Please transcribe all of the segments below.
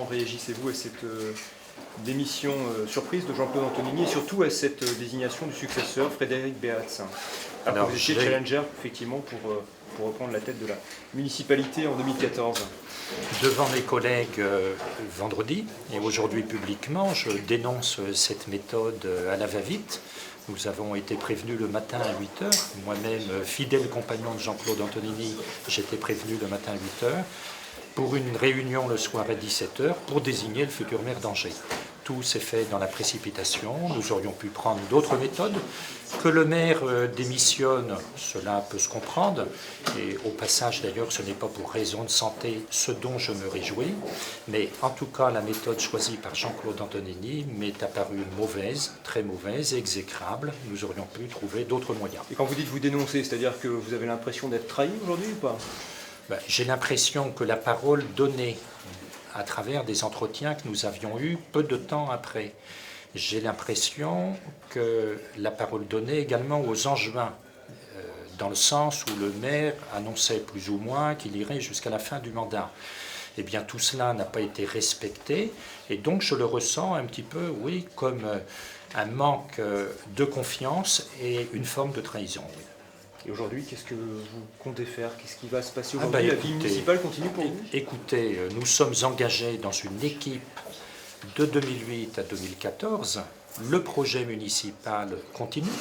comment réagissez-vous à cette démission surprise de Jean-Claude Antonini et surtout à cette désignation du successeur Frédéric Beats? Alors que vous étiez challenger effectivement pour reprendre la tête de la municipalité en 2014. Devant mes collègues vendredi et aujourd'hui publiquement, je dénonce cette méthode à la va-vite. Nous avons été prévenus le matin à 8h. Moi-même, fidèle compagnon de Jean-Claude Antonini, j'étais prévenu le matin à 8h pour une réunion le soir à 17h pour désigner le futur maire d'Angers. Tout s'est fait dans la précipitation. Nous aurions pu prendre d'autres méthodes. Que le maire démissionne, cela peut se comprendre. Et au passage, d'ailleurs, ce n'est pas pour raison de santé, ce dont je me réjouis. Mais en tout cas, la méthode choisie par Jean-Claude Antonini m'est apparue mauvaise, très mauvaise, exécrable. Nous aurions pu trouver d'autres moyens. Et quand vous dites vous dénoncer, c'est-à-dire que vous avez l'impression d'être trahi aujourd'hui ou pas? J'ai l'impression que la parole donnée à travers des entretiens que nous avions eus peu de temps après. J'ai l'impression que la parole donnée également aux Angevins, dans le sens où le maire annonçait plus ou moins qu'il irait jusqu'à la fin du mandat. Eh bien, tout cela n'a pas été respecté, et donc je le ressens un petit peu, oui, comme un manque de confiance et une forme de trahison. Et aujourd'hui, qu'est-ce que vous comptez faire? Qu'est-ce qui va se passer aujourd'hui? La vie municipale continue pour vous? Écoutez, nous sommes engagés dans une équipe de 2008 à 2014. Le projet municipal continue.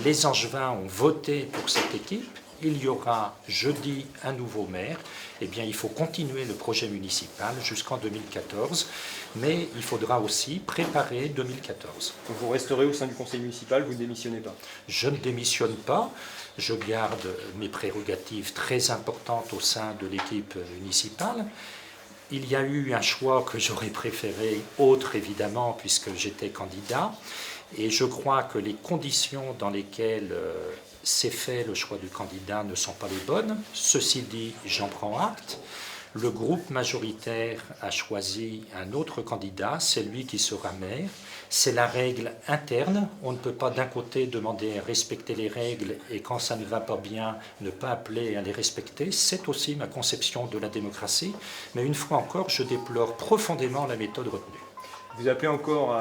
Les Angevins ont voté pour cette équipe. Il y aura jeudi un nouveau maire. Eh bien, il faut continuer le projet municipal jusqu'en 2014, mais il faudra aussi préparer 2014. Donc vous resterez au sein du conseil municipal, vous ne démissionnez pas? Je ne démissionne pas. Je garde mes prérogatives très importantes au sein de l'équipe municipale. Il y a eu un choix que j'aurais préféré, autre évidemment, puisque j'étais candidat. Et je crois que les conditions dans lesquelles s'est fait le choix du candidat ne sont pas les bonnes. Ceci dit, j'en prends acte. Le groupe majoritaire a choisi un autre candidat, c'est lui qui sera maire. C'est la règle interne. On ne peut pas d'un côté demander à respecter les règles et quand ça ne va pas bien, ne pas appeler à les respecter. C'est aussi ma conception de la démocratie. Mais une fois encore, je déplore profondément la méthode retenue. Vous appelez encore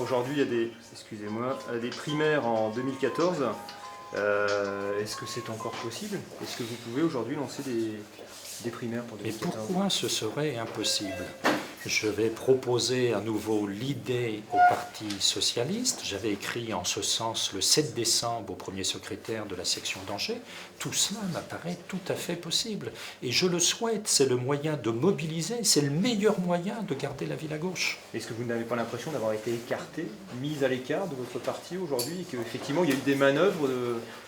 aujourd'hui, il y a des primaires en 2014. Est-ce que c'est encore possible? Est-ce que vous pouvez aujourd'hui lancer des primaires pour 2014? Mais pourquoi ce serait impossible? Je vais proposer à nouveau l'idée au Parti socialiste. J'avais écrit en ce sens le 7 décembre au premier secrétaire de la section d'Angers. Tout cela m'apparaît tout à fait possible. Et je le souhaite, c'est le moyen de mobiliser, c'est le meilleur moyen de garder la ville à gauche. Est-ce que vous n'avez pas l'impression d'avoir été écarté, mis à l'écart de votre parti aujourd'hui et qu'effectivement il y a eu des manœuvres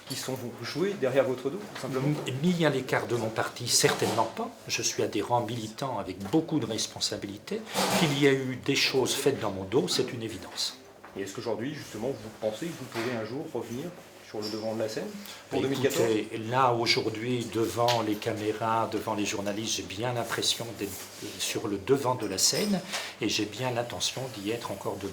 qui sont jouées derrière votre dos, tout simplement? Mis à l'écart de mon parti, certainement pas. Je suis adhérent militant avec beaucoup de responsabilités. Qu'il y a eu des choses faites dans mon dos, c'est une évidence. Et est-ce qu'aujourd'hui, justement, vous pensez que vous pourrez un jour revenir sur le devant de la scène pour 2014? Écoutez, là, aujourd'hui, devant les caméras, devant les journalistes, j'ai bien l'impression d'être sur le devant de la scène et j'ai bien l'intention d'y être encore demain.